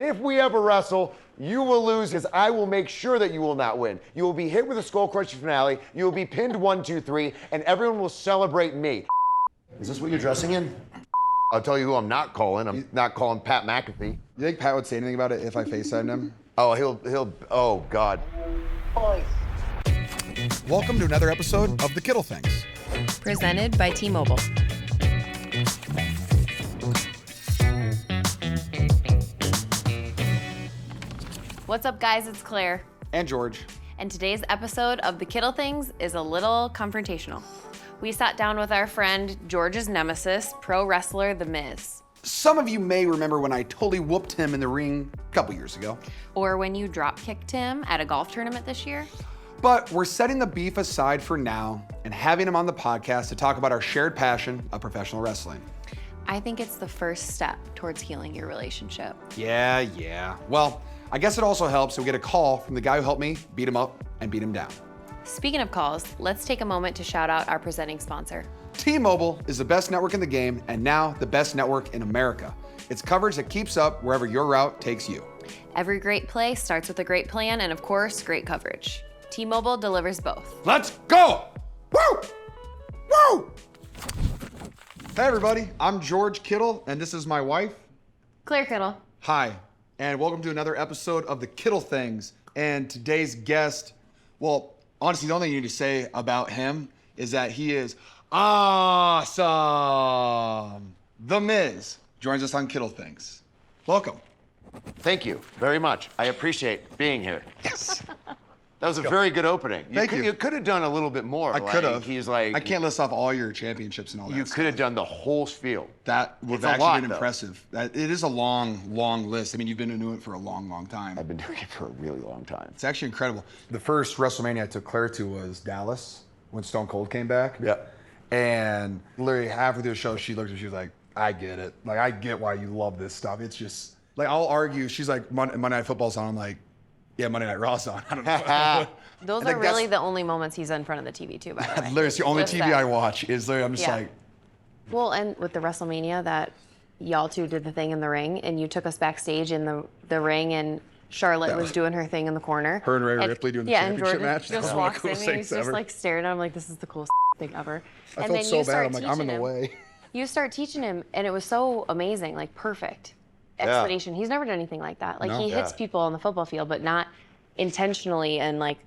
if we ever wrestle, you will lose because I will make sure that you will not win. You will be hit with a skull crushing finale. You will be pinned 1, 2, 3, and everyone will celebrate me. Is this what you're dressing in? I'll tell you who I'm not calling. I'm not calling Pat McAfee. You think Pat would say anything about it if I FaceTimed him? Oh, he'll, oh God. Welcome to another episode of the Kittle Things. Presented by T-Mobile. What's up, guys? It's Claire. And George. And today's episode of the Kittle Things is a little confrontational. We sat down with our friend, George's nemesis, pro wrestler The Miz. Some of you may remember when I totally whooped him in the ring a couple years ago. Or when you drop-kicked him at a golf tournament this year. But we're setting the beef aside for now and having him on the podcast to talk about our shared passion of professional wrestling. I think it's the first step towards healing your relationship. Yeah. Well, I guess it also helps that we get a call from the guy who helped me beat him up and beat him down. Speaking of calls, let's take a moment to shout out our presenting sponsor. T-Mobile is the best network in the game and now the best network in America. It's coverage that keeps up wherever your route takes you. Every great play starts with a great plan and, of course, great coverage. T-Mobile delivers both. Let's go! Woo! Woo! Hey everybody, I'm George Kittle and this is my wife. Claire Kittle. Hi, and welcome to another episode of the Kittle Things. And today's guest, well, honestly, the only thing you need to say about him is that he is awesome. The Miz joins us on Kittle Things. Welcome. Thank you very much. I appreciate being here. Yes. That was a very good opening. Thank you. You could have done a little bit more. I could have. He's like, I can't list off all your championships and all that. You could have done the whole spiel. That would It's have a actually lot, been though. impressive. It is a long list. I mean, you've been doing it for a long time. I've been doing it for a really long time. It's actually incredible. The first WrestleMania I took Claire to was Dallas when Stone Cold came back. Yeah. And literally halfway through the show, she looked at me, she was like, I get it. Like, I get why you love this stuff. It's just, like, I'll argue. She's like, Monday Night Football's on. I'm like, yeah, Monday Night Raw's on. I don't know. Those And are like, really that's- the only moments he's in front of the TV too, by the way. Literally, it's the only Just TV that. I watch. Is literally, I'm just Yeah. like, Well, and with the WrestleMania that y'all two did the thing in the ring, and you took us backstage in the ring, and Charlotte was doing her thing in the corner. Her and Rhea Ripley doing the yeah, championship and Jordan match. That was just one of the walks in coolest and he's things just ever. like staring at him like, this is the coolest thing ever. I and felt then so you bad. start I'm like, I'm in teaching the him. way. You start teaching him, and it was so amazing, like perfect explanation. He's never done anything like that. Like No. he hits Yeah. people on the football field, but not intentionally and like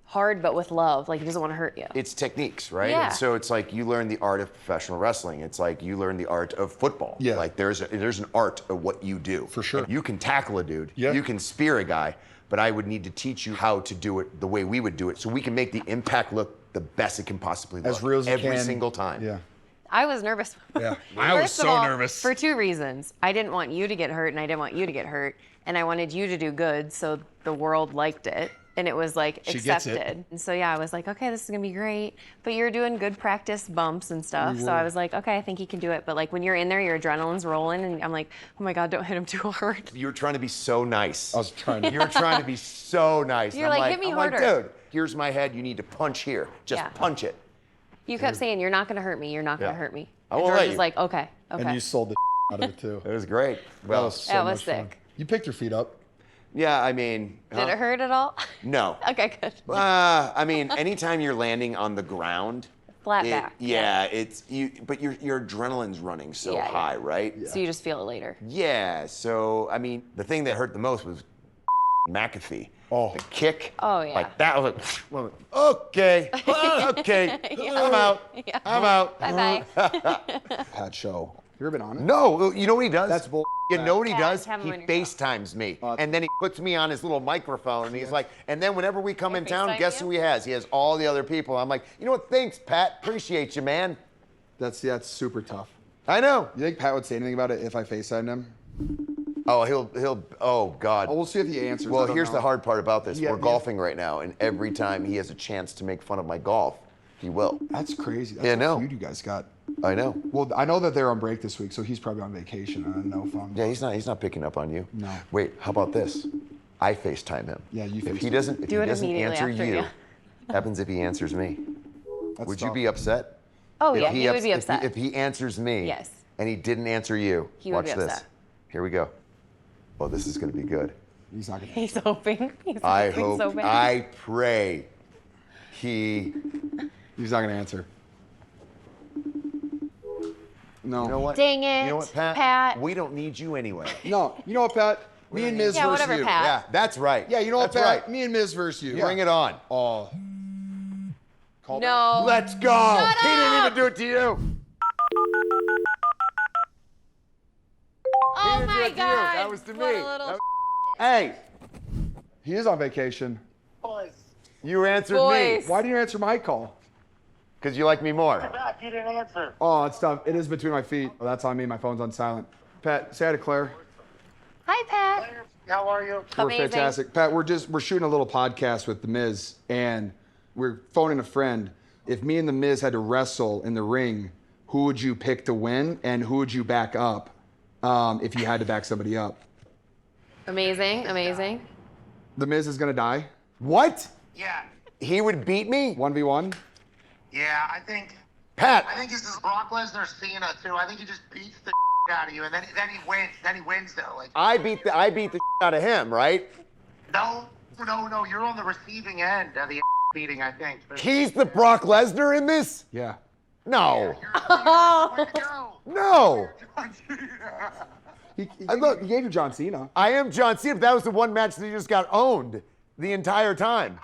hard, but with love. Like he doesn't want to hurt you. It's techniques, right? Yeah. And so it's like you learn the art of professional wrestling. It's like you learn the art of football. Yeah. Like there's an art of what you do. For sure. You can tackle a dude. Yeah. You can spear a guy, but I would need to teach you how to do it the way we would do it so we can make the impact look the best it can possibly look. As real as you every can. single time. Yeah. I was nervous. Yeah. I was First of so all, nervous. For two reasons. I didn't want you to get hurt, and I didn't want you to get hurt. And I wanted you to do good, so the world liked it. And it was like She gets it. accepted. And so yeah, I was like, okay, this is gonna be great. But you're doing good practice bumps and stuff. So I was like, okay, I think he can do it. But like when you're in there, your adrenaline's rolling, and I'm like, oh my God, don't hit him too hard. You were trying to be so nice. I was trying to. You were trying to be so nice. You're And I'm like, hit me I'm harder. like, dude, here's my head. You need to punch here. Just Yeah. punch it. You kept saying, you're not gonna hurt me. You're not gonna Yeah. hurt me. I And won't George let was you. like, okay. And you sold the out of it too. It was great. That Well, was so That was much fun. sick. You picked your feet up. yeah, I mean. Did it hurt at all? No. Okay, good. I mean, anytime you're landing on the ground, Flat back. Yeah, it's you. But your adrenaline's running so Yeah, yeah. high, right? So you just feel it later. Yeah. So I mean, the thing that hurt the most was McAfee. Oh. The kick. Oh, yeah. Like that was like, okay, okay, I'm out. Yeah. I'm out. Bye bye. Pat show. You ever been on it? No, you know what he does? That's bull. You know what he Yeah, does? have him He on your phone. FaceTimes me, and then he puts me on his little microphone, and he's like, and then whenever we come in town, FaceTime guess you? who he has? He has all the other people. I'm like, you know what? Thanks, Pat. Appreciate you, man. That's super tough. I know. You think Pat would say anything about it if I FaceTimed him? Oh, oh, God. Oh, we'll see if he answers. I Well, don't here's know. the hard part about this. Yeah, We're yeah. golfing right now, and every time he has a chance to make fun of my golf, he will. That's crazy. That's Yeah, I a know. feud you guys got. I know. Well, I know that they're on break this week, so he's probably on vacation. I don't know if I'm. Yeah, he's not picking up on you. No. Wait, how about this? I FaceTime him. Yeah, you If he FaceTime. doesn't, if Do he it doesn't immediately answer after, you, yeah. happens if he answers me. That's Would you tough. be upset? Oh If yeah, he would ups- be if upset. If he answers me, Yes. and he didn't answer you, He would watch be this. upset. Here we go. Oh, this is going to be good. He's not gonna. He's hoping. I hoping hope, so bad. I pray he... He's not gonna answer. No. You know what? Dang it, You know what, Pat? Pat. We don't need you anyway. No. You know what, Pat? Me and Miz Yeah, versus whatever, you. Pat. Yeah, that's right. Yeah, you know what, that's Pat? right. Me and Miz versus you. Bring it on. Oh. Call No. Let's go. Shut He didn't up. even do it to you. Oh He didn't do my it to you. God. That was to What me. a little That- Hey, He is on vacation. you answered me. Boys. Why didn't you answer my call? Because you like me more. Back, you didn't answer. Oh, it's tough. It is between my feet. Oh, that's on me. My phone's on silent. Pat, say hi to Claire. Hi, Pat. How are you? We're Amazing. fantastic. Pat, we're shooting a little podcast with The Miz, and we're phoning a friend. If me and The Miz had to wrestle in the ring, who would you pick to win, and who would you back up if you had to back somebody up? Amazing, amazing. The Miz is gonna die. What? Yeah. He would beat me? 1v1. Yeah, I think Pat, this is Brock Lesnar Cena too. I think he just beats the out of you, and then he wins. Then he wins though. Like I beat the out of him, right? no, you're on the receiving end of the beating. I think. He's the Brock Lesnar in this? Yeah. No. Way to go. No. He look- gave you John Cena. I am John Cena. But that was the one match that he just got owned the entire time.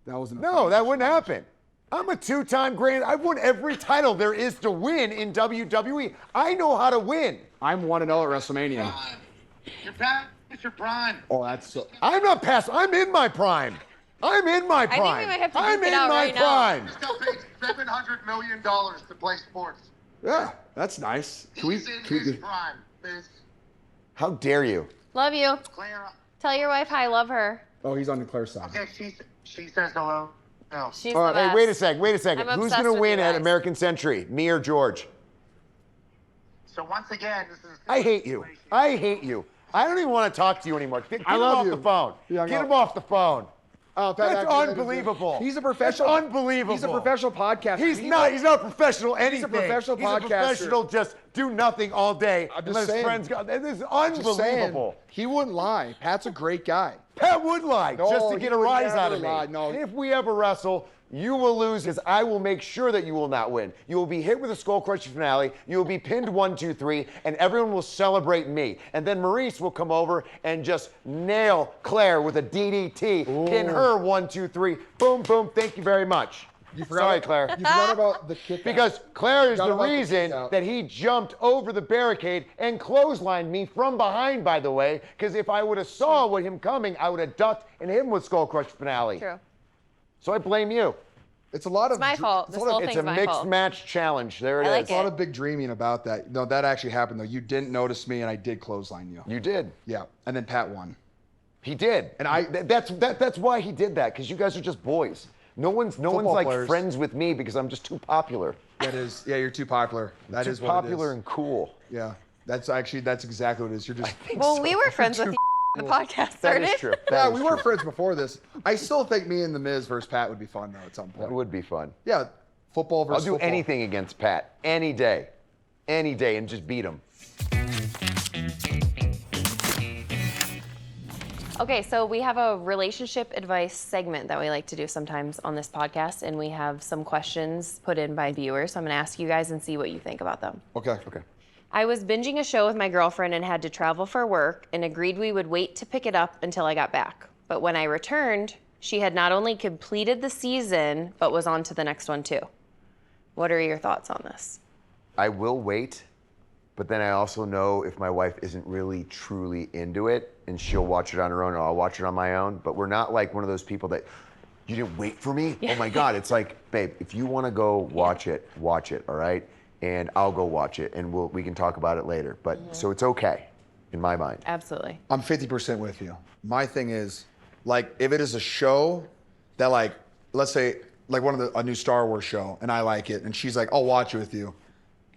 That wasn't. No, that wouldn't happen. I'm a two-time grand. I've won every title there is to win in WWE. I know how to win. I'm 1-0 at WrestleMania. You're past your prime. Oh, that's so. I'm not past. I'm in my prime. I'm in my think we prime. might have to I'm duke it in out my right now. prime. Just got paid $700 million to play sports. Yeah, that's nice. He's in his prime. Miz. How dare you? Love you. Claire. Tell your wife hi, love her. Oh, he's on the Claire side. Okay, she says hello. No. She's All the right, hey, best. wait a second. I'm Who's obsessed gonna with win you at guys. American Century? Me or George? So once again, this is. I hate you. I hate you. I don't even want to talk to you anymore. Get him love off you. the phone. Yeah, I Get know. him off the phone. Oh, Pat, That's unbelievable. He's a professional. That's unbelievable. He's a professional podcaster. He's not a professional anything. professional He's a podcaster. professional just do nothing all day I'm and just let his saying. friends go. This is Just saying, unbelievable. he wouldn't lie. Pat's a great guy. Pat would lie No, just to he get a would rise out of never me. lie, no. And if we ever wrestle, you will lose because I will make sure that you will not win. You will be hit with a skull crushing finale. You will be pinned 1, 2, 3, and everyone will celebrate me. And then Maurice will come over and just nail Claire with a DDT, pin her 1, 2, 3. Boom, boom. Thank you very much. Sorry, Claire. You forgot about the kick. Because Claire is Forgot the about the reason kick out. that he jumped over the barricade and clotheslined me from behind, by the way, because if I would have saw with him coming, I would have ducked and hit him with skull crush finale. True. So I blame you. It's a lot of. It's my fault. It's This a lot whole of, It's thing's a my mixed fault. match challenge. There it I is. like it's a lot it. of big dreaming about that. No, that actually happened though. You didn't notice me, and I did clothesline you. You did. Yeah, and then Pat won. He did. And I- that's why he did that, because you guys are just boys. No one's like players. friends with me because I'm just too popular. That is, yeah, you're too popular. That Too is what popular it is. and cool. Yeah, that's exactly what it is. You're just. Well, we were friends with the podcast started. That is true. Yeah, That we is were true. friends before this. I still think me and The Miz versus Pat would be fun though at some point. That would be fun. Yeah, football I'll versus do football. anything against Pat any day, and just beat him. Okay, so we have a relationship advice segment that we like to do sometimes on this podcast, and we have some questions put in by viewers. So I'm going to ask you guys and see what you think about them. Okay. Okay. I was binging a show with my girlfriend and had to travel for work and agreed we would wait to pick it up until I got back. But when I returned, she had not only completed the season, but was on to the next one too. What are your thoughts on this? I will wait, but then I also know if my wife isn't really truly into it, and she'll watch it on her own, or I'll watch it on my own. But we're not like one of those people that, you didn't wait for me? Oh my God. It's like, babe, if you want to go watch it, all right? And I'll go watch it, and we can talk about it later. But so it's okay, in my mind. Absolutely. I'm 50% with you. My thing is, like, if it is a show that, like, let's say, like a new Star Wars show, and I like it, and she's like, I'll watch it with you.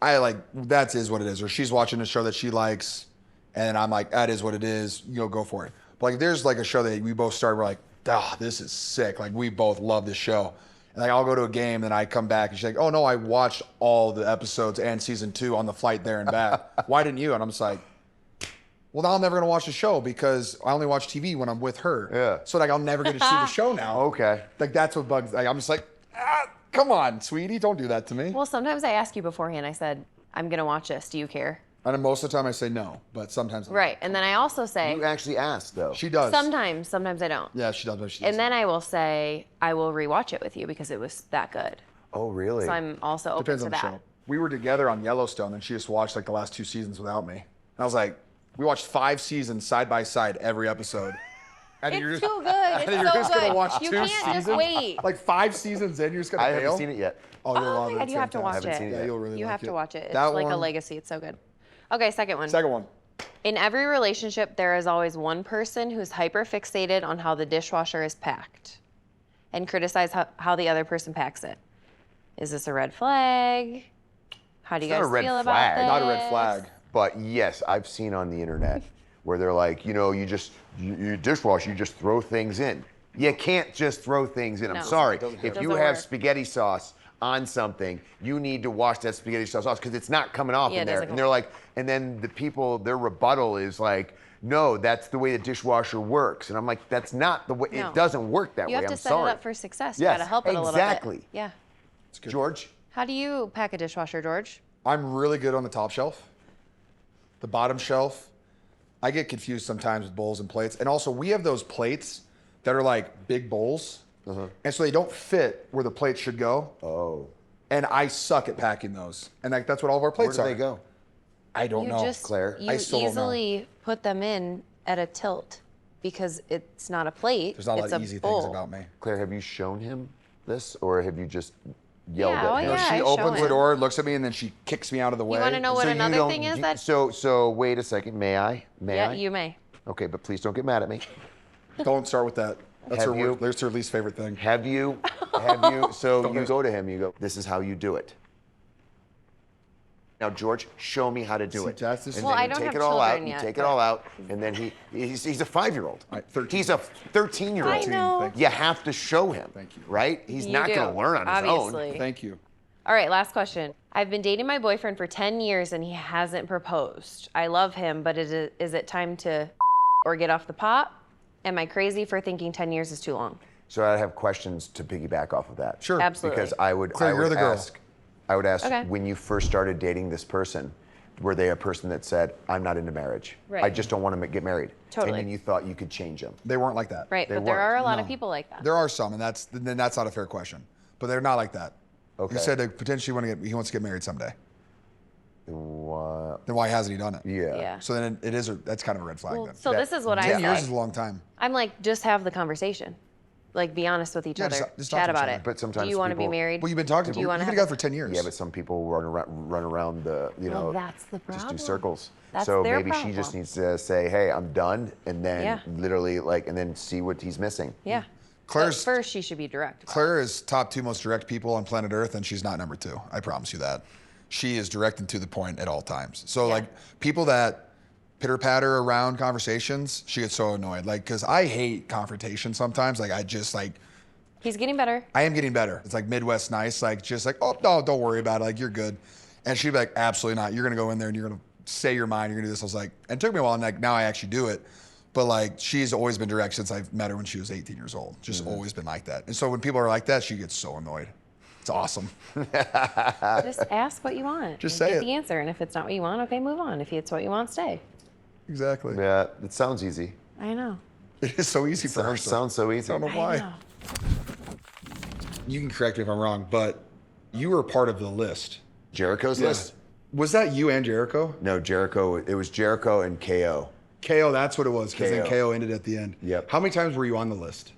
That is what it is. Or she's watching a show that she likes, and I'm like, that is what it is. Go for it. But like, there's like a show that we both started. We're like, this is sick. Like, we both love this show. And like, I'll go to a game, and I come back, and she's like, oh no, I watched all the episodes and season 2 on the flight there and back. Why didn't you? And I'm just like, well, now I'm never gonna watch the show because I only watch TV when I'm with her. Yeah. So like I'll never get to see the show now. Okay. Like that's what bugs. Like, I'm just like, come on, sweetie, don't do that to me. Well, sometimes I ask you beforehand. I said, I'm going to watch this. Do you care? And most of the time I say no, but sometimes Right. And then I also say, You actually asked, though. she does. sometimes I don't. Yeah, she does. But she And does. then I will say, I will rewatch it with you because it was that good. Oh, really? So I'm also open Depends to on the that. show. We were together on Yellowstone, and she just watched like the last 2 seasons without me. And I was like, we watched 5 seasons side by side every episode. And It's you're too good. It's you're so just good. gonna watch You 2 can't seasons. just wait. Like 5 seasons in, you're just gonna I bail. haven't seen it yet. Oh, you'll Oh love my it. God, It's you have to watch haven't it. seen it Yeah, yet. you'll really You like have to it. watch it. It's That like a one- legacy. It's so good. Okay, second one. Second one. In every relationship, there is always one person who's hyper fixated on how the dishwasher is packed and criticize how the other person packs it. Is this a red flag? How do you It's not guys a red feel flag. about this? Not a red flag. But yes, I've seen on the internet where they're like, you dishwash, you just throw things in. You can't just throw things in. No. I'm sorry. Doesn't If work. you have spaghetti sauce on something, you need to wash that spaghetti sauce off because it's not coming off Yeah, in it there. doesn't And come they're like, and then the people, their rebuttal is like, no, that's the way the dishwasher works. And I'm like, that's not the way. No. It doesn't work that You way. have to I'm set sorry. it up for success. You Yes, gotta help it a little bit. exactly. Yeah. George, How do you pack a dishwasher, George? I'm really good on the top shelf. The bottom shelf, I get confused sometimes with bowls and plates. And also, we have those plates that are like big bowls. And so they don't fit where the plate should go. oh, And I suck at packing those. And like that's what all of our where plates do are. they go? I don't You know. just Claire. you I still don't know. easily put them in at a tilt because it's not a plate. There's not a it's lot of easy bowl. things about me. Claire, have you shown him this or have you just yelled Yeah, oh, at him? yeah, She I show opens the him. door, looks at me, and then she kicks me out of the way. You want to know what So you another don't- thing is? you- That So wait a second. May I? May yeah, I? you may. Okay, but please don't get mad at me. Don't start with that. That's Have you- that's her least favorite thing. Have you? So you go to him. You go. This is how you do it. Now, George, show me how to do See, it. Jess, this is- And Well, then I you don't take have it all out. children You yet, take it but- all out, and then he's a 5-year-old. All right, 13. He's a 13-year-old. I know. Thank You have to show him. Thank you. Right? He's You not do, going to learn on his obviously. own. Thank you. All right, last question. I've been dating my boyfriend for 10 years and he hasn't proposed. I love him, but is it time to or get off the pot? Am I crazy for thinking 10 years is too long? So I have questions to piggyback off of that. Sure. Absolutely. Because I would, Claire, I would you're the girl. ask, I would ask Okay. when you first started dating this person, were they a person that said, "I'm not into marriage. I Right. just don't want to get married"? Totally. And then you thought you could change them. They weren't like that. Right, They but there weren't. are a lot of No. people like that. There are some, and that's not a fair question. But they're not like that. Okay. You said that potentially he wants to get married someday. What? Then why hasn't he done it? Yeah. Yeah. So then that's kind of a red flag Well, then. so this is what I 10 say. years is a long time. I'm like, just have the conversation. Like, be honest with each Yeah, other. just talk Chat to each about other. it. But sometimes do you want to be people- married? Well, you've been talking Do to you you've wanna been have together for 10 years. Yeah, but some people run around the, Well, that's the just do problem. circles. That's so their maybe she just problem. needs to say, "Hey, I'm done," and then Yeah. literally and then see what he's missing. Yeah. Claire's- But first, she should be direct. Claire is top 2 most direct people on planet Earth, and she's not number 2. I promise you that. She is direct and to the point at all times. So Yeah. like people that pitter patter around conversations, she gets so annoyed. Like, cause I hate confrontation sometimes. Like I just like, He's getting better. I am getting better. It's like Midwest nice, like just like, oh no, don't worry about it. Like you're good. And she'd be like, absolutely not. You're gonna go in there and you're gonna say your mind. You're gonna do this. I was like, and it took me a while. And like now I actually do it. But like she's always been direct since I've met her when she was 18 years old. Just always been like that. And so when people are like that, she gets so annoyed. It's awesome. Just ask what you want. Just and say get it. the answer. And if it's not what you want, okay, move on. If it's what you want, stay. Exactly. Yeah, it sounds easy. I know. It is so easy for her. Sounds so easy. I don't know I why. know. You can correct me if I'm wrong, but you were part of the list. Jericho's list? Was that you and Jericho? No, Jericho. It was Jericho and KO. KO, that's what it was, because then KO. KO ended at the end. Yep. How many times were you on the list?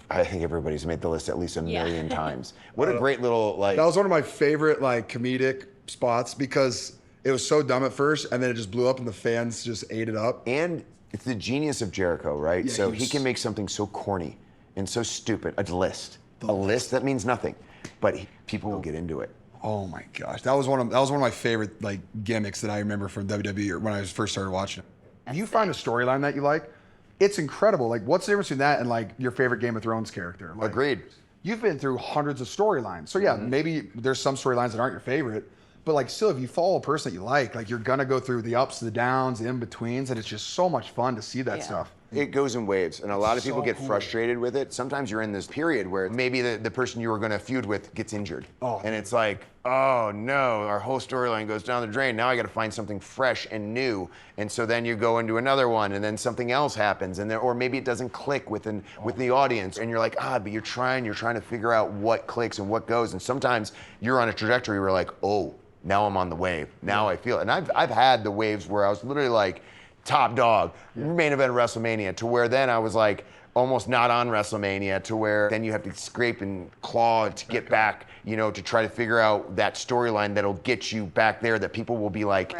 I think everybody's made the list at least a Yeah. million times. What a great little That was one of my favorite like comedic spots because it was so dumb at first, and then it just blew up, and the fans just ate it up. and it's the genius of Jericho, right? Yeah, so he he was- can make something so corny and so stupid. A list. A list that means nothing, but people will get into it. Oh my gosh, that was one of my favorite like gimmicks that I remember from WWE or when I first started watching. If you find a storyline that you like, it's incredible. Like, what's the difference between that and like your favorite Game of Thrones character? Like, Agreed. You've been through hundreds of storylines, so yeah, maybe there's some storylines that aren't your favorite, But like still, if you follow a person that you like you're gonna go through the ups, the downs, the in-betweens, and it's just so much fun to see that stuff. It goes in waves, and a lot of people So get cool. frustrated with it. Sometimes you're in this period where maybe the person you were going to feud with gets injured. And it's like, oh no, our whole storyline goes down the drain. Now I got to find something fresh and new. And so then you go into another one, and then something else happens, and then, or maybe it doesn't click with the audience, and you're like, but you're trying to figure out what clicks and what goes. And sometimes you're on a trajectory where like, oh, now I'm on the wave. Now I feel it. And I've had the waves where I was literally like, top dog, main event of WrestleMania, to where then I was like almost not on WrestleMania, to where then you have to scrape and claw to get back, to try to figure out that storyline that'll get you back there, that people will be like,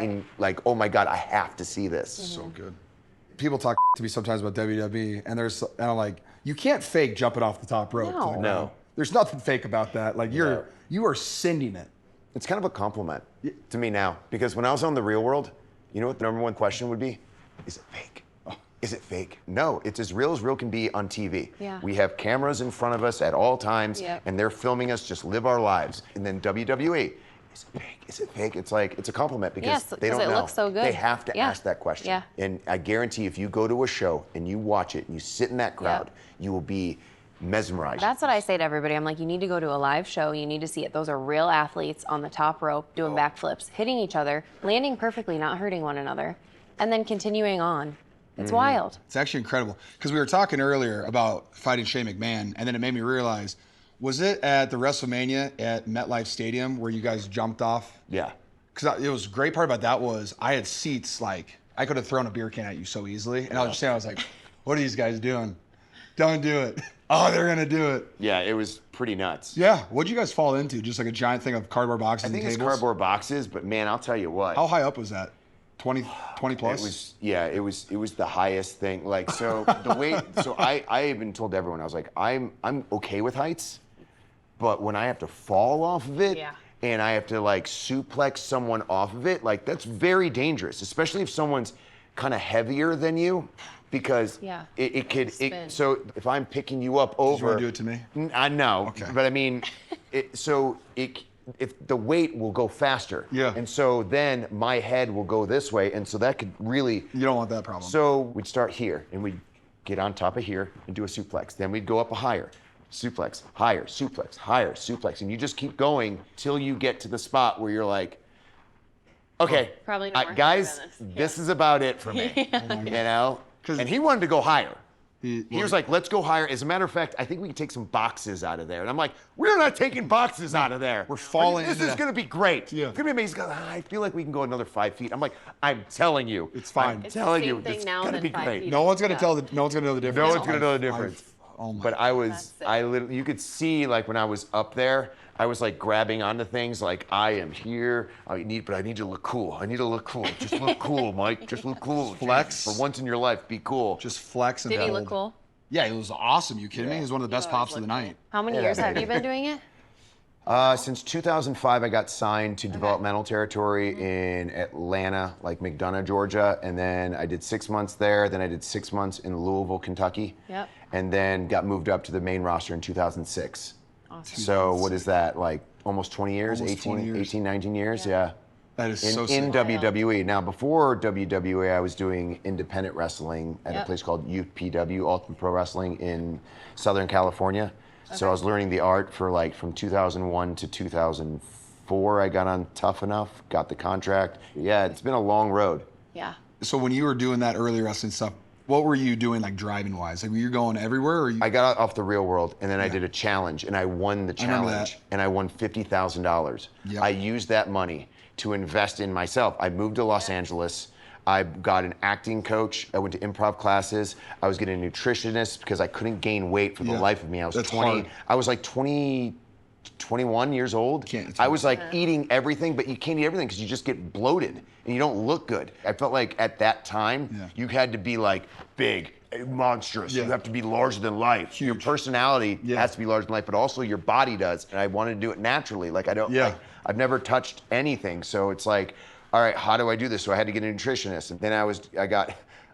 oh my God, I have to see this. So good. People talk to me sometimes about WWE, and I'm like, you can't fake jumping off the top rope. No. No. There's nothing fake about that. Like you are sending it. It's kind of a compliment to me now, because when I was on The Real World, you know what the number one question would be? Is it fake? Is it fake? No, it's as real can be on TV. Yeah. We have cameras in front of us at all times, and they're filming us just live our lives. And then WWE, is it fake? Is it fake? It's like, it's a compliment because they don't know. It looks so good. They have to ask that question. Yeah. And I guarantee if you go to a show and you watch it and you sit in that crowd, you will be mesmerized. That's what I say to everybody. I'm like, you need to go to a live show. You need to see it. Those are real athletes on the top rope doing backflips, hitting each other, landing perfectly, not hurting one another, and then continuing on. It's wild. It's actually incredible. Because we were talking earlier about fighting Shane McMahon, and then it made me realize, was it at the WrestleMania at MetLife Stadium where you guys jumped off? Yeah. Because it was great part about that was I had seats like, I could have thrown a beer can at you so easily. And I was just saying, I was like, what are these guys doing? Don't do it. Oh, they're going to do it. Yeah, it was pretty nuts. Yeah. What'd you guys fall into? Just like a giant thing of cardboard boxes and I think tables? it's cardboard boxes, but man, I'll tell you what. How high up was that? 20 plus? It was the highest thing. Like, so the way, so I even told everyone, I was like, I'm okay with heights, but when I have to fall off of it, and I have to like suplex someone off of it, like that's very dangerous, especially if someone's kind of heavier than you, because it could, so if I'm picking you up over. You want to do it to me? I know, Okay. but I mean, if the weight will go faster. Yeah. And so then my head will go this way, and so that could really. You don't want that problem. So we'd start here, and we'd get on top of here and do a suplex. Then we'd go up a higher, suplex, higher, suplex, and you just keep going till you get to the spot where you're like, okay, Probably no more guys, higher than this is about it for me. You know? And he wanted to go higher. He was like, let's go higher. As a matter of fact, I think we can take some boxes out of there. And I'm like, we're not taking boxes out of there. We're falling This into is that. going to be great. Yeah. It's going to be amazing. He goes, I feel like we can go another 5 feet. I'm like, I'm telling you. It's fine. I'm It's the telling same you. thing It's now going to than be 5 great. feet. No one's gonna know the difference. No one's going to know the difference. Oh my. But I literally, you could see like when I was up there, I was like grabbing onto things like I am here. But I need to look cool. I need to look cool. Just look cool, Mike. Just look cool. Flex. For once in your life, be cool. Just flex and Did he hold. look cool? Yeah, he was awesome. You kidding me? He was one of the best pops of the night. How many years have you been doing it? Since 2005, I got signed to developmental territory in Atlanta, like McDonough, Georgia, and then I did 6 months there. Then I did 6 months in Louisville, Kentucky, and then got moved up to the main roster in 2006. Awesome. So what is that, like almost 20 years, Almost 20 years. 18, 19 years, yeah. That is so sick. In WWE. Now, before WWE, I was doing independent wrestling at a place called UPW, Ultimate Pro Wrestling, in Southern California. So I was learning the art for like from 2001 to 2004. I got on Tough Enough, got the contract. Yeah, it's been a long road. Yeah. So when you were doing that early wrestling stuff, what were you doing like driving wise? Like were you going everywhere or I got off the Real World, and then I did a challenge, and I won the remember challenge, that. and I won $50,000. Yep. I used that money to invest in myself. I moved to Los Angeles. I got an acting coach. I went to improv classes. I was getting a nutritionist because I couldn't gain weight for the life of me. I was That's 20. hard. I was like 21 years old. It's I was like eating everything, but you can't eat everything because you just get bloated and you don't look good. I felt like at that time, you had to be like big, monstrous. You have to be larger than life. Your personality has to be larger than life, but also your body does. And I wanted to do it naturally. Like I don't, like, I've never touched anything. So it's like, all right, how do I do this? So I had to get a nutritionist. And then I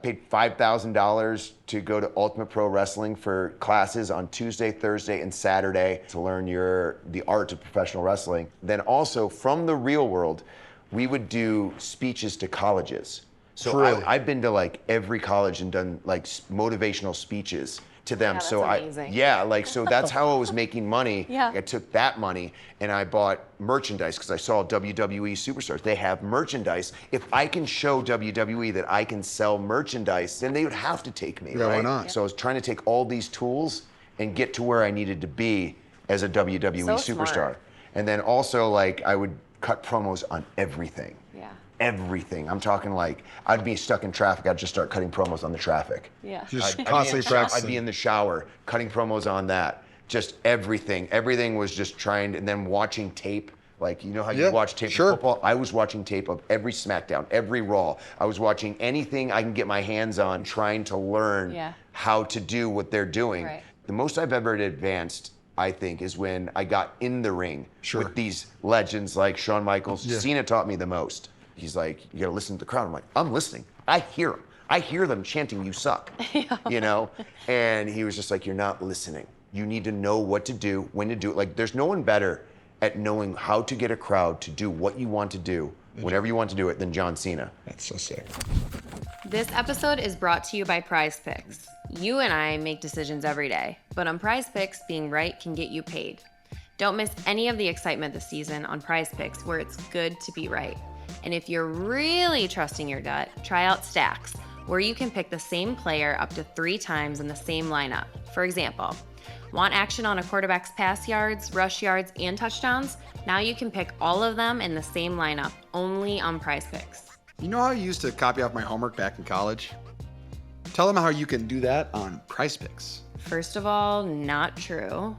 Paid $5,000 to go to Ultimate Pro Wrestling for classes on Tuesday, Thursday, and Saturday to learn the art of professional wrestling. Then also from the real world, we would do speeches to colleges. So I've been to like every college and done like motivational speeches to them. Yeah, that's so amazing. so that's how I was making money. Yeah. I took that money and I bought merchandise because I saw WWE superstars. They have merchandise. If I can show WWE that I can sell merchandise, then they would have to take me, Yeah, right? why not? So I was trying to take all these tools and get to where I needed to be as a WWE So superstar. smart. And then also like I would cut promos on everything. Yeah. Everything. I'm talking like I'd be stuck in traffic. I'd just start cutting promos on the traffic. Yeah. Just I'd constantly practicing. I'd be in the shower cutting promos on that. Just everything. Everything was just trying and then watching tape. Like, you know how you watch tape of football? I was watching tape of every SmackDown, every Raw. I was watching anything I can get my hands on, trying to learn how to do what they're doing. Right. The most I've ever advanced, I think, is when I got in the ring with these legends like Shawn Michaels. Cena taught me the most. He's like, you gotta listen to the crowd. I'm like, I'm listening. I hear them. I hear them chanting, "You suck," you know? And he was just like, you're not listening. You need to know what to do, when to do it. Like, there's no one better at knowing how to get a crowd to do what you want to do, whenever you want to do it, than John Cena. That's so sick. This episode is brought to you by Prize Picks. You and I make decisions every day, but on Prize Picks, being right can get you paid. Don't miss any of the excitement this season on Prize Picks, where it's good to be right. And if you're really trusting your gut, try out Stacks, where you can pick the same player up to 3 times in the same lineup. For example, want action on a quarterback's pass yards, rush yards, and touchdowns? Now you can pick all of them in the same lineup, only on Prize Picks. You know how I used to copy off my homework back in college? Tell them how you can do that on Prize Picks. First of all, not true.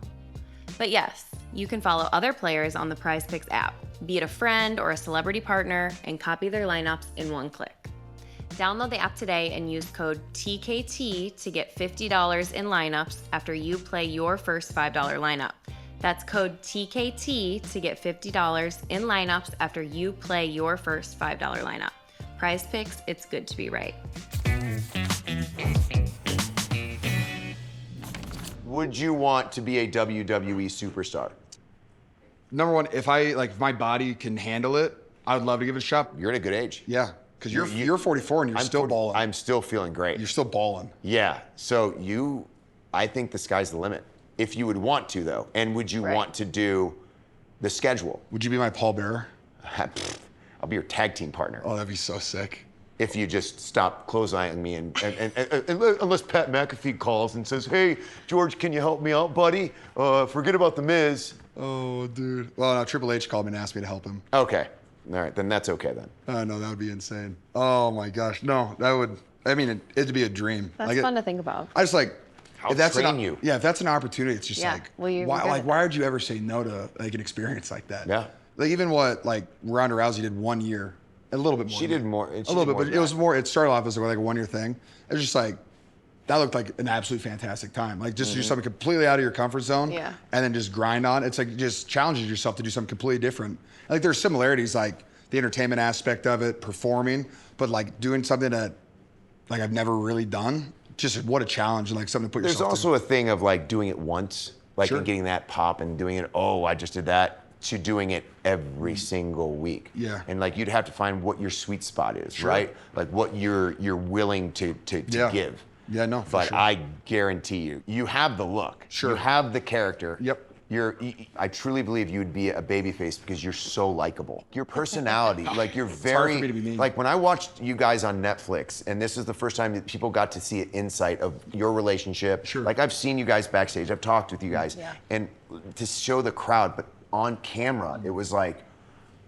But yes, you can follow other players on the Prize Picks app, be it a friend or a celebrity partner, and copy their lineups in one click. Download the app today and use code TKT to get $50 in lineups after you play your first $5 lineup. That's code TKT to get $50 in lineups after you play your first $5 lineup. Prize Picks, it's good to be right. Would you want to be a WWE superstar? Number one, if my body can handle it, I would love to give it a shot. You're at a good age. Yeah, because you're 44 and you're still balling. I'm still feeling great. You're still balling. Yeah. So I think the sky's the limit. If you would want to, though, and would you want to do the schedule? Would you be my pallbearer? I'll be your tag team partner. Oh, that'd be so sick. If you just stop clotheslining me and unless Pat McAfee calls and says, "Hey, George, can you help me out, buddy? Forget about the Miz." Oh, dude. Well, no, Triple H called me and asked me to help him. Okay. All right, then that's okay then. No, that would be insane. Oh my gosh, no, that would. I mean, it'd be a dream. That's fun to think about. I just like. I'll if that's train you. Yeah, if that's an opportunity, it's just Yeah, like, well, you're why? good Like, at why would you ever say no to like an experience like that? Yeah. Like even what like Ronda Rousey did 1 year, a little bit more. She did more. A little bit, but it was more. It started off as like a 1 year thing. It was just like that looked like an absolute fantastic time. Like just do something completely out of your comfort zone, Yeah. and then just grind on. It's like just challenges yourself to do something completely different. Like there's similarities, like the entertainment aspect of it, performing, but like doing something that like I've never really done. Just what a challenge and like something to put There's yourself also a thing of like doing it once, like Sure. and getting that pop and doing it. Oh, I just did that. To doing it every single week. Yeah. And like you'd have to find what your sweet spot is, Sure. right? Like what you're willing to Yeah. give. Yeah, no, for But sure. I guarantee you have the look. Sure. You have the character. Yep. I truly believe you would be a babyface because you're so likable. Your personality, like you're very, hard for me to be mean. like when I watched you guys on Netflix, and this is the first time that people got to see an insight of your relationship. Sure. Like I've seen you guys backstage, I've talked with you guys, Yeah. and to show the crowd, but on camera, it was like,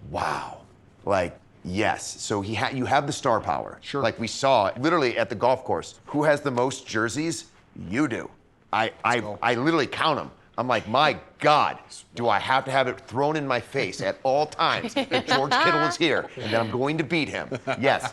wow, like. Yes, so you have the star power. Sure. Like we saw literally at the golf course. Who has the most jerseys? You do. I literally count them. I'm like, my God, do I have to have it thrown in my face at all times that George Kittle is here and that I'm going to beat him? Yes.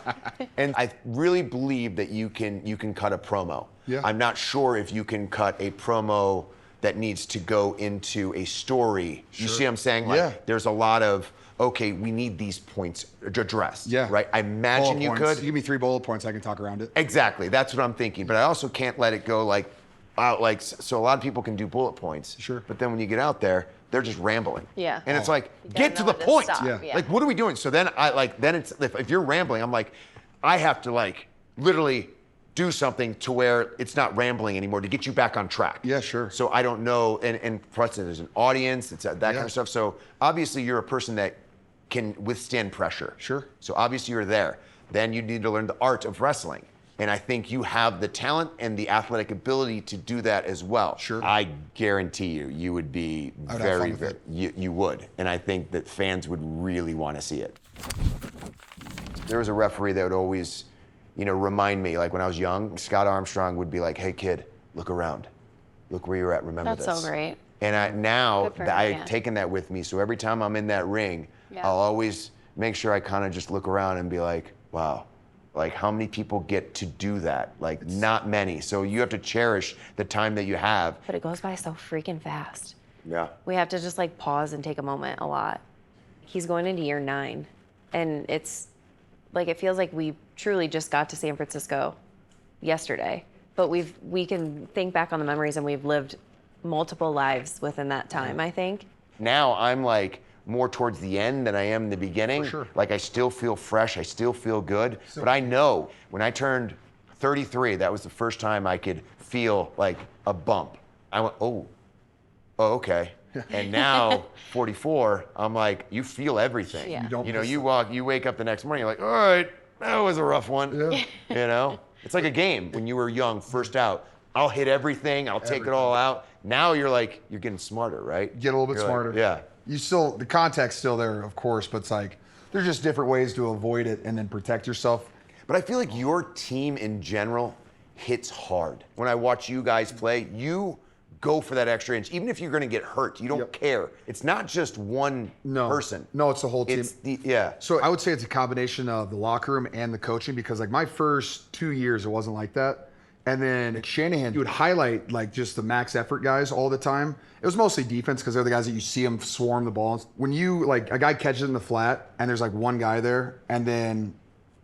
And I really believe that you can cut a promo. Yeah. I'm not sure if you can cut a promo that needs to go into a story. You see what I'm saying? Like, Yeah. there's a lot of okay, we need these points addressed. Yeah. Right? I imagine Bullet you points. could. You give me 3 bullet points, I can talk around it. Exactly. That's what I'm thinking. But I also can't let it go like, so a lot of people can do bullet points. Sure. But then when you get out there, they're just rambling. Yeah. And it's like, You get to gotta the know when to point. stop. Yeah. Like, what are we doing? So then then it's, if you're rambling, I'm like, I have to like literally do something to where it's not rambling anymore to get you back on track. Yeah, sure. So I don't know, and plus there's an audience, it's that kind of stuff. So obviously you're a person that can withstand pressure. Sure. So obviously you're there. Then you need to learn the art of wrestling. And I think you have the talent and the athletic ability to do that as well. Sure. I guarantee you would be I would have very, fun with very, it. you would. And I think that fans would really want to see it. There was a referee that would always, remind me, like when I was young, Scott Armstrong would be like, hey kid, look around. Look where you're at, remember That's this. so great. And now Good for that him, I've yeah. taken that with me, so every time I'm in that ring, Yeah. I'll always make sure I kind of just look around and be like, wow, like how many people get to do that? Like not many. So you have to cherish the time that you have. But it goes by so freaking fast. Yeah. We have to just like pause and take a moment a lot. He's going into year 9, and it's like it feels like we truly just got to San Francisco yesterday. But we can think back on the memories, and we've lived multiple lives within that time, I think. Now I'm like more towards the end than I am in the beginning. For sure. Like I still feel fresh, I still feel good. But I know when I turned 33, that was the first time I could feel like a bump. I went, oh, okay. And now 44, I'm like, you feel everything. Yeah. You wake up the next morning, you're like, all right, that was a rough one. Yeah. It's like a game when you were young, first out. I'll hit everything, I'll take it all out. Now you're like, you're getting smarter, right? Get a little bit You're like, smarter. yeah. The contact's still there, of course, but it's like, there's just different ways to avoid it and then protect yourself. But I feel like your team in general hits hard. When I watch you guys play, you go for that extra inch. Even if you're going to get hurt, you don't care. It's not just one person. No, it's the whole team. Yeah. So I would say it's a combination of the locker room and the coaching, because like my first 2 years, it wasn't like that. And then Shanahan, he would highlight like just the max effort guys all the time. It was mostly defense because they're the guys that you see them swarm the ball. When you like a guy catches in the flat and there's like one guy there, and then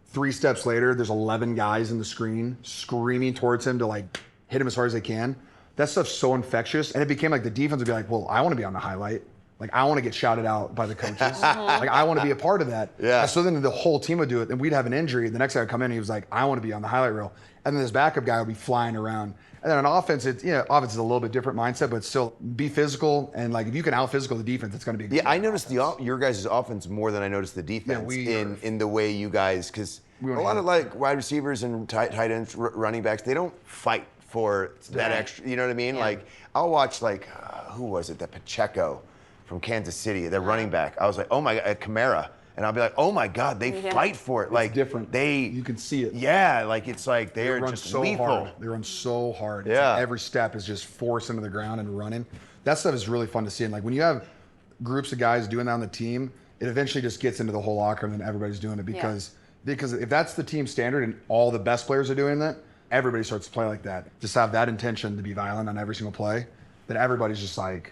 3 steps later, there's 11 guys in the screen screaming towards him to like hit him as hard as they can. That stuff's so infectious. And it became like the defense would be like, well, I want to be on the highlight. Like I want to get shouted out by the coaches. Like I want to be a part of that. Yeah. And so then the whole team would do it, and we'd have an injury. The next guy would come in, and he was like, I want to be on the highlight reel. And then this backup guy would be flying around. And then on offense, offense is a little bit different mindset, but still be physical. And like if you can out physical the defense, it's going to be a good Yeah, I noticed your guys' offense more than I noticed the defense in the way you guys, because a lot of like wide receivers and tight ends, running backs, they don't fight for that extra. You know what I mean? Yeah. Like I'll watch like who was it? That Pacheco from Kansas City, the running back. I was like, oh my God, Kamara. And I'll be like, oh my God, they fight for it. Like different. You can see it. Yeah, like it's like They they're run just so lethal. hard. They run so hard. It's Yeah. like every step is just force into the ground and running. That stuff is really fun to see. And like when you have groups of guys doing that on the team, it eventually just gets into the whole locker room and everybody's doing it because if that's the team standard and all the best players are doing that, everybody starts to play like that. Just have that intention to be violent on every single play, then everybody's just like,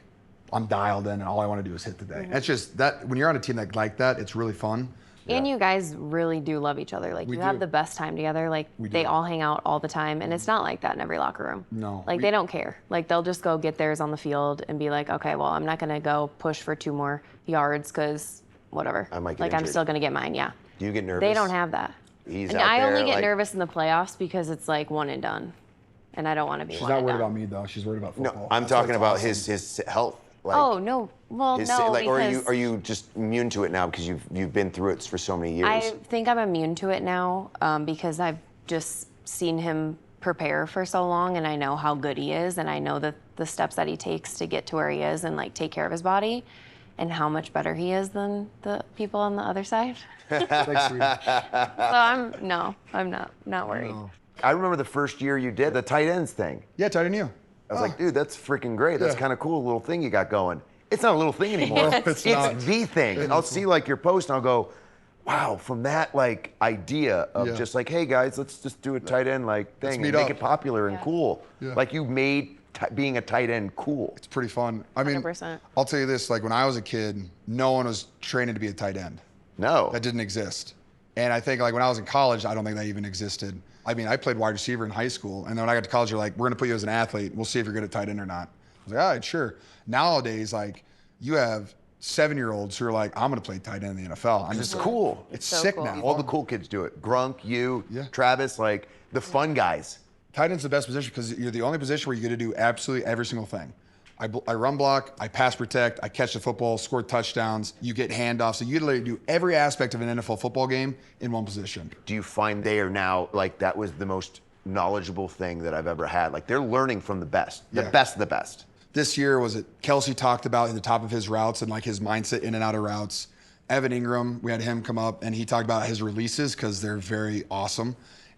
I'm dialed in and all I want to do is hit the day. That's just that when you're on a team like that, it's really fun. And you guys really do love each other. Like, We you have do. the best time together. Like, they do. all hang out all the time. And it's not like that in every locker room. No. Like, they don't care. Like, they'll just go get theirs on the field and be like, okay, well, I'm not going to go push for 2 more yards because whatever. I might get like, I'm injured. still going to get mine, yeah. Do you get nervous? They don't have that. He's and out I only there, get like- nervous in the playoffs because it's like one and done. And I don't want to be She's one not and worried done. about me though. She's worried about football. No, I'm That's talking what's about awesome. his health. Like, Oh, no. Well, his, no, like, or because are you just immune to it now because you've been through it for so many years? I think I'm immune to it now because I've just seen him prepare for so long, and I know how good he is, and I know the steps that he takes to get to where he is and like take care of his body, and how much better he is than the people on the other side. Thanks, sweetie. So I'm not worried. No. I remember the first year you did the tight ends thing. Yeah, tight end you. I was like, dude, that's freaking great. That's Yeah. kind of cool, little thing you got going. It's not a little thing anymore. No, it's not. the thing. I'll see like your post and I'll go, wow, from that like idea of Yeah. just like, hey guys, let's just do a tight end like thing meet and make up. it popular and cool. Yeah. Like you made being a tight end cool? It's pretty fun. I mean, 100%. I'll tell you this, like when I was a kid, no one was training to be a tight end. No. That didn't exist. And I think like when I was in college, I don't think that even existed. I mean, I played wide receiver in high school, and then when I got to college, they're like, we're gonna put you as an athlete. We'll see if you're good at tight end or not. I was like, all right, sure. Nowadays, like you have 7-year-olds who are like, I'm gonna play tight end in the NFL. I'm It's cool. It's so sick cool. now. All the cool kids do it. Grunk, you, Yeah. Travis, like the fun guys. Tight end's the best position because you're the only position where you get to do absolutely every single thing. I run block, I pass protect, I catch the football, score touchdowns, you get handoffs. So you literally do every aspect of an NFL football game in one position. Do you find they are now like that was the most knowledgeable thing that I've ever had? Like they're learning from the best Yeah. of the best. This year was it Kelsey talked about at the top of his routes and like his mindset in and out of routes. Evan Ingram, we had him come up and he talked about his releases because they're very awesome.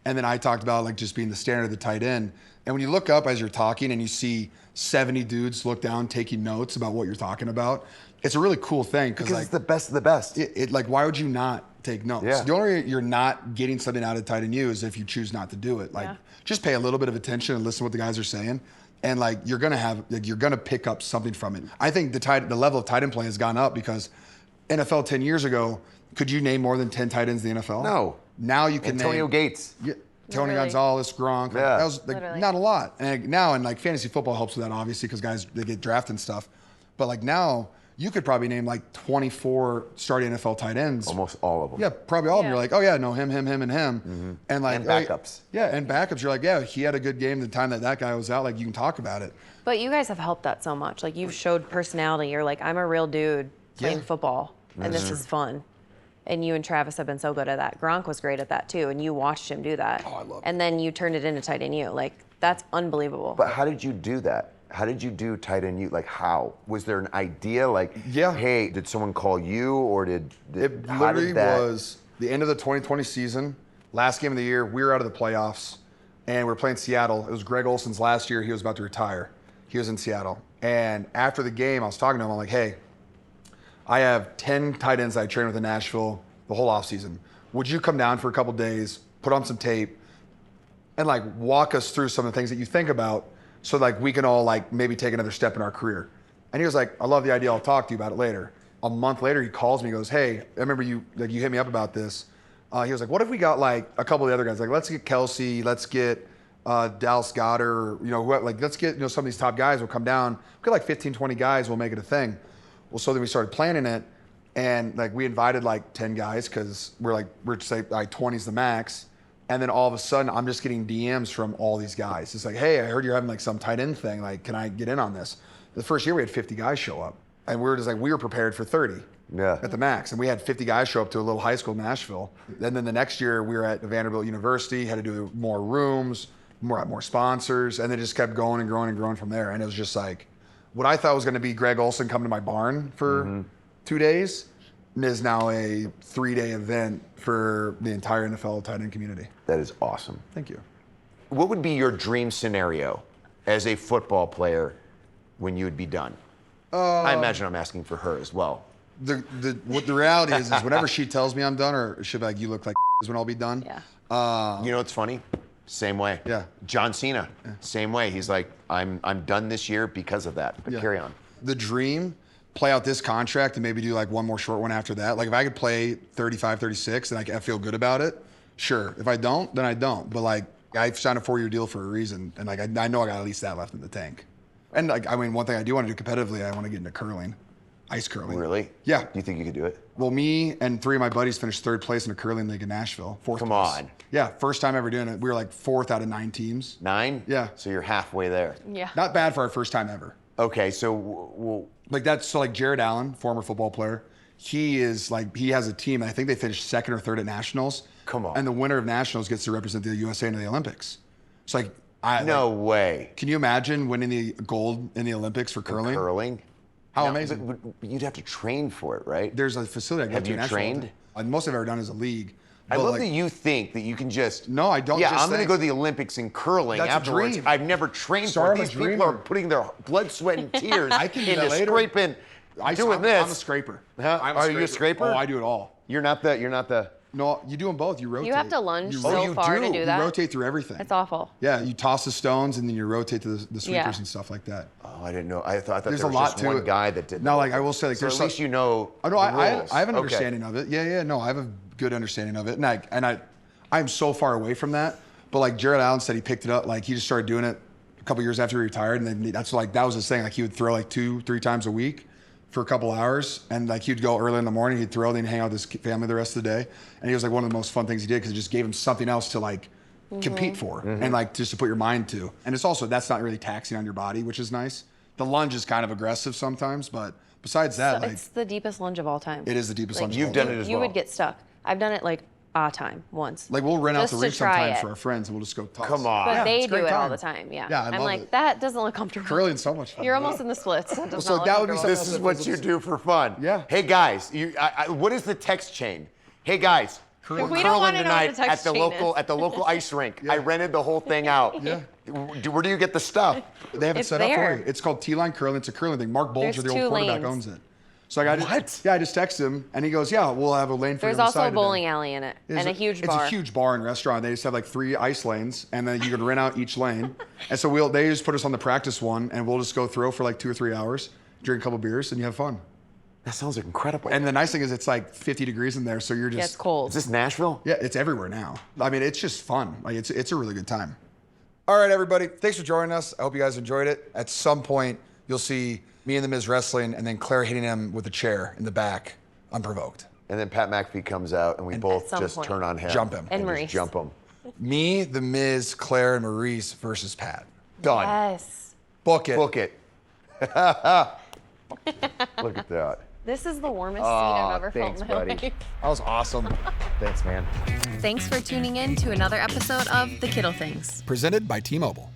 And then I talked about like just being the standard of the tight end. And when you look up as you're talking and you see 70 dudes look down taking notes about what you're talking about, it's a really cool thing Because like it's the best of the best. it like why would you not take notes? Yeah. The only way you're not getting something out of tight end you is if you choose not to do it. Like Yeah. just pay a little bit of attention and listen to what the guys are saying. And like you're gonna pick up something from it. I think the level of tight end play has gone up because NFL 10 years ago, could you name more than 10 tight ends in the NFL? No. Now you can Antonio name Gates. Yeah, Tony Literally. Gonzalez, Gronk. Like, Yeah. that was like, Literally. not a lot. And now in like fantasy football helps with that obviously because guys they get drafted and stuff. But like now you could probably name like 24 starting NFL tight ends. Almost all of them. Yeah, probably all of them. Yeah. You're like, oh yeah, no, him, and him. And like And backups. Yeah, and backups. You're like, yeah, he had a good game the time that guy was out. Like you can talk about it. But you guys have helped that so much. Like you've showed personality. You're like, I'm a real dude playing Yeah. football, and this is fun. And you and Travis have been so good at that. Gronk was great at that too, and you watched him do that. Oh, I love it. And then you turned it into tight end you. Like that's unbelievable. But how did you do that? How did you do tight end you? Like how? Was there an idea? Like, Yeah. hey, did someone call you or did It how literally did that- was the end of the 2020 season, last game of the year. We were out of the playoffs, and we were playing Seattle. It was Greg Olson's last year. He was about to retire. He was in Seattle. And after the game, I was talking to him. I'm like, hey, I have 10 tight ends I trained with in Nashville the whole offseason. Would you come down for a couple days, put on some tape, and like walk us through some of the things that you think about so like we can all like maybe take another step in our career? And he was like, I love the idea. I'll talk to you about it later. A month later, he calls me, goes, hey, I remember you hit me up about this. He was like, what if we got like a couple of the other guys? Like, let's get Kelsey, let's get Dallas Goddard, let's get, some of these top guys will come down. We'll get like 15, 20 guys, we'll make it a thing. Well, so then we started planning it, and like we invited like 10 guys because we're just like 20's the max. And then all of a sudden, I'm just getting DMs from all these guys. It's like, hey, I heard you're having like some tight end thing. Like, can I get in on this? The first year we had 50 guys show up, and we were prepared for 30 at the max. And we had 50 guys show up to a little high school in Nashville. And then the next year we were at Vanderbilt University, had to do more rooms, more sponsors, and it just kept going and growing and growing from there. And it was just like, what I thought was going to be Greg Olson coming to my barn for 2 days is now a 3-day event for the entire NFL tight end community. That is awesome. Thank you. What would be your dream scenario as a football player when you would be done? I imagine I'm asking for her as well. What the reality is whenever she tells me I'm done, or she'll be like, you look like is when I'll be done. Yeah. You know what's funny? Same way. Yeah. John Cena, same way. He's like, I'm done this year because of that. But Yeah. carry on. The dream, play out this contract and maybe do like one more short one after that. Like if I could play 35, 36 and I feel good about it, sure. If I don't, then I don't. But like I've signed a 4-year deal for a reason, and like I know I got at least that left in the tank. And like I mean, one thing I do want to do competitively, I want to get into curling, ice curling. Really? Yeah. Do you think you could do it? Well, me and 3 of my buddies finished 3rd place in a curling league in Nashville. 4th Come place. on. Yeah, first time ever doing it. We were like 4th out of 9 teams. 9? Yeah. So you're halfway there. Yeah. Not bad for our first time ever. Okay, so well, Like that's so like Jared Allen, former football player. He has a team. I think they finished 2nd or 3rd at nationals. Come on. And the winner of nationals gets to represent the USA in the Olympics. It's like no way. Can you imagine winning the gold in the Olympics for curling? Curling? How No, amazing! but you'd have to train for it, right? There's a facility I go Have to. you in Nashville all the trained? time. Most I've ever done is a league. I But, love like, that you think that you can just. No, I don't Yeah, just I'm going to think- go to the Olympics in curling That's a afterwards. dream. I've never trained Sorry, for I'm it. a These people dreamer. are putting their blood, sweat, and tears I can do into that later. scraping. Doing this. I'm a scraper. Huh? I'm Are you a scraper? Oh, I do it all. You're not the. No, you do them both. You rotate. You have to lunge You so far to do that. You rotate through everything. It's awful. Yeah, you toss the stones and then you rotate to the sweepers Yeah. and stuff like that. Oh, I didn't know. I thought There's there a was lot just to one it. guy that did. No, like I will say, like So there's at least you know. Oh no, the I rules. have an Okay. understanding of it. Yeah, no, I have a good understanding of it, and I'm so far away from that. But like Jared Allen said, he picked it up. Like he just started doing it a couple years after he retired, and then that was his thing. Like he would throw like 2-3 times a week for a couple hours, and like he'd go early in the morning, he'd throw, then he'd hang out with his family the rest of the day. And he was like one of the most fun things he did because it just gave him something else to like compete for and like just to put your mind to. And it's also that's not really taxing on your body, which is nice. The lunge is kind of aggressive sometimes, but besides that, like It's the deepest lunge of all time. it is the deepest lunge. You've done it as You well. would get stuck. I've done it like a time once. Like we'll rent out Just the to rink try sometimes it. for our friends, and we'll just go toss. Come on. But Yeah, they it's a do great it all time. the time. Yeah. Yeah, I I'm love like, it. that doesn't look comfortable. Curling's so much fun. You're almost in the splits. That does So not look that would be comfortable. This is what you do for fun. Yeah. Hey guys, what is the text chain? Hey guys, we're We don't curling wanna know what tonight the text at the chain local is. at the local ice rink. I rented the whole thing out. Yeah. Where do you get the stuff? They have it It's set up there. for you. It's called T-line curling. It's a curling thing. Mark Bolger, There's the 2 old quarterback, lanes. owns it. So like, I just text him, and he goes, "Yeah, we'll have a lane for There's you on the also side a today." bowling alley in it and a huge bar. It's a huge bar and restaurant. They just have like 3 ice lanes, and then you can rent out each lane. And so they just put us on the practice one, and we'll just go throw for like 2 or 3 hours, drink a couple beers, and you have fun. That sounds incredible. And the nice thing is it's like 50 degrees in there, so you're just Yeah, it's cold. Is this Nashville? Yeah, it's everywhere now. I mean, it's just fun. Like it's a really good time. All right, everybody. Thanks for joining us. I hope you guys enjoyed it. At some point, you'll see me and the Miz wrestling, and then Claire hitting him with a chair in the back, unprovoked. And then Pat McAfee comes out, and we both some just point. turn on him. Jump him. And just Maurice. Jump him. Me, the Miz, Claire, and Maurice versus Pat. Done. Yes. Book it. Book it. Look at that. This is the warmest seat I've ever thanks, felt in my buddy. life. That was awesome. Thanks, man. Thanks for tuning in to another episode of The Kittle Things. Presented by T-Mobile.